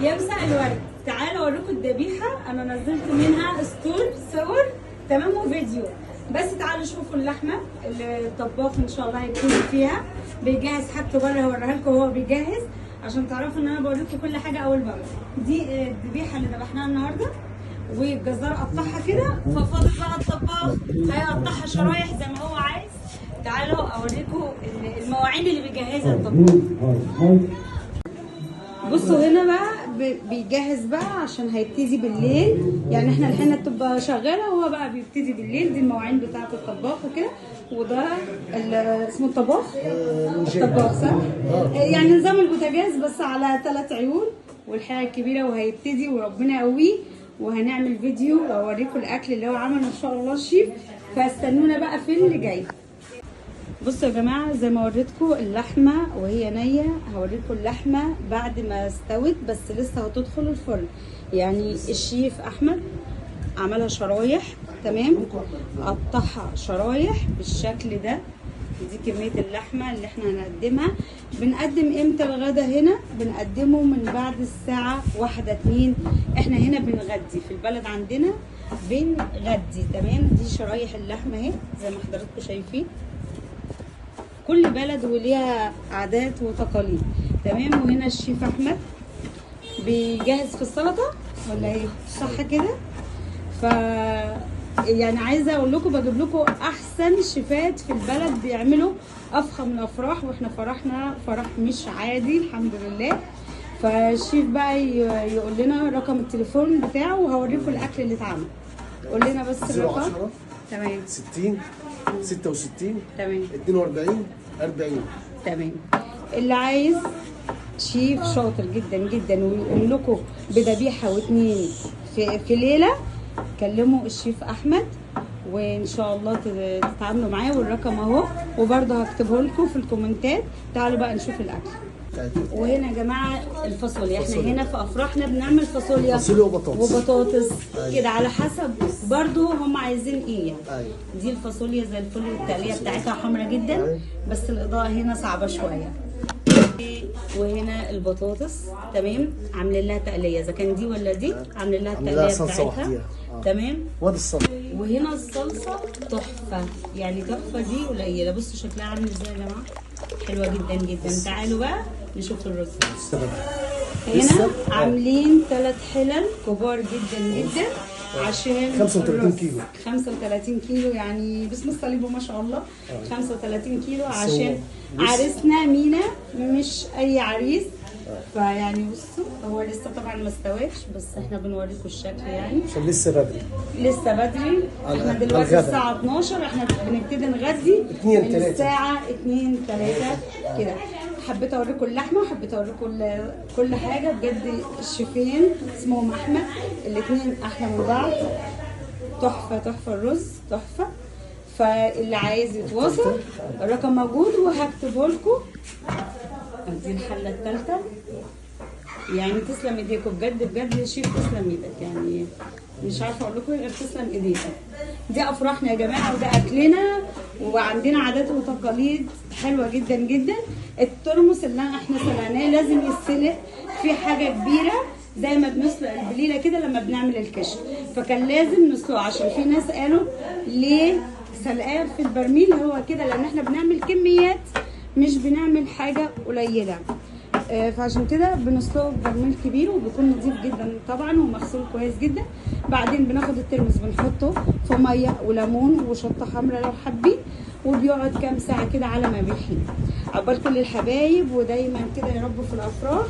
يا مساء الورد، تعالوا اوريكم الذبيحه. انا نزلت منها صور تمام وفيديو، بس تعالوا شوفوا اللحمه اللي الطباخ ان شاء الله هيبتدي فيها. بيجهز حاجته بره، هوريها لكم وهو بيجهز عشان تعرفوا ان انا بوريكم كل حاجه اول باول. دي الذبيحه اللي ذبحناها النهارده، والجزار قطعها كده، ففاضل بقى الطباخ هيقطعها شرايح زي ما هو عايز. تعالوا اوريكم المواعين اللي بيجهزها الطباخ. بصوا هنا بقى بيجهز بقى عشان هيبتدي بالليل، يعني احنا الحنه بتبقى شغاله وهو بقى بيبتدي بالليل. دي المواعين بتاعه الطباخ وكده، وده اسمه الطباخ. الطباخ صح؟ يعني نظام البوتاجاز بس على 3 عيون، والحاجه الكبيره، وهيبتدي وربنا يقويه. وهنعمل فيديو واوريكم الاكل اللي هو عمله ان شاء الله الشيف، فاستنونا بقى في اللي جاي. بصوا يا جماعه، زي ما وريتكم اللحمه وهي نيه، هوريكم اللحمه بعد ما استوت بس لسه هتدخل الفرن. يعني الشيف احمد عملها شرايح تمام، قطعها شرايح بالشكل ده. دي كميه اللحمه اللي احنا هنقدمها. بنقدم امتى الغدا هنا؟ بنقدمه من بعد الساعه 1-2. احنا هنا بنغدي في البلد عندنا، بنغدي تمام. دي شرايح اللحمه اهي زي ما حضراتكم شايفين. كل بلد وليها عادات وتقاليد تمام. وهنا الشيف احمد بيجهز في السلطه ولا ايه؟ صح كده؟ ف يعني عايزه اقول لكم، بجيب لكم احسن شيفات في البلد بيعملوا افخم الافراح، واحنا فرحنا فرح مش عادي الحمد لله. فالشيف بقى يقول لنا رقم التليفون بتاعه، وهوريكم الاكل اللي اتعمل. قول لنا بس الرقم. تمام. 60 66 تمام 42 40. تمام. اللي عايز شيف شاطر جدا جدا ويقوم لكم بذبيحه واتنين في ليله، كلموا الشيف احمد وان شاء الله تتعاملوا معاه. والرقم اهو، وبرضه هكتبه لكم في الكومنتات. تعالوا بقى نشوف الاكل. وهنا يا جماعه الفاصوليا، احنا هنا في افراحنا بنعمل فاصوليا وبطاطس كده على حسب برضو هم عايزين ايه يعني. دي الفاصوليا زي الفل، والتقليه بتاعتها حمرا جدا، بس الاضاءه هنا صعبه شويه. وهنا البطاطس تمام، عاملين لها تقليه، اذا كان دي ولا دي عاملين لها التقليه بتاعتها تمام. وهنا الصلصه تحفه، يعني تحفه. دي قليله، بصوا شكلها عامل ازاي يا جماعه، حلوه جدا جدا. تعالوا بقى نشوف الرز. هنا عاملين 3 حلل كبار جدا جدا عشان 35 كيلو. 35 كيلو، يعني بسم الصليب وما شاء الله. 35 كيلو عشان عريسنا مينا، مش اي عريس. فيعني بصوا، هو لسه طبعا ما استواش، بس احنا بنوريكم الشكل يعني عشان لسه بدري. لسه بدري. احنا دلوقتي الساعه 12، احنا بنبتدي نغدي من الساعه 2-3 كده. حبيت اوريكم اللحمه، وحبيت اوريكم كل حاجه. بجد الشيفين اسمهم احمد، الاثنين احلى من بعض. تحفه تحفه، الرز تحفه. فاللي عايز يتواصل الرقم موجود وهكتبه لكم. دي الحله الثالثه، يعني تسلم ايديكم بجد بجد يا شيف، تسلم ايدك. يعني مش عارفه اقول لكم غير تسلم ايديكم. دي افراحنا يا جماعه، وده اكلنا، وعندنا عادات وتقاليد حلوه جدا جدا. الترمس اللي احنا سلقناه لازم يتسلق في حاجه كبيره، زي ما بنسلق البليله كده لما بنعمل الكشك، فكان لازم نسلقه. عشان في ناس قالوا ليه سلقاه في البرميل، هو كده لان احنا بنعمل كميات، مش بنعمل حاجه قليله. فعشان كده بنسلقه ببرميل كبير، وبيكون نظيف جدا طبعا ومغسول كويس جدا. بعدين بناخد الترمس بنحطه في ميه وليمون وشطه حمراء لو حابين، وبيقعد كام ساعه كده على ما بيحين. عقبال كل الحبايب، ودايما كده يا رب في الافراح.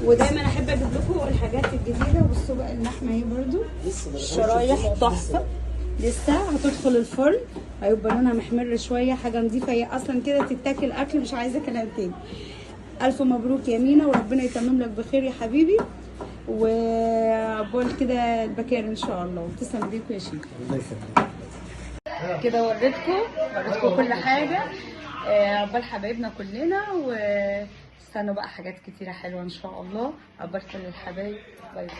ودايما احب اجيب لكم الحاجات الجديده. بصوا بقى اللحمه اهي برده، الشرايح تحفه، لسه هتدخل الفرن، هيبقى لونها محمر شويه، حاجه نظيفه. هي اصلا كده تتاكل اكل، مش عايزه كلام تاني. الف مبروك يا مينا، وربنا يتمم لك بخير يا حبيبي، وعقبال كده البكار ان شاء الله. وتسلم ايديكم يا شيخ. الله يخليك. كده وريتكم كل حاجه. عقبال حبايبنا كلنا، واستنوا بقى حاجات كتيره حلوه ان شاء الله. عقبال كل الحبايب. باي باي.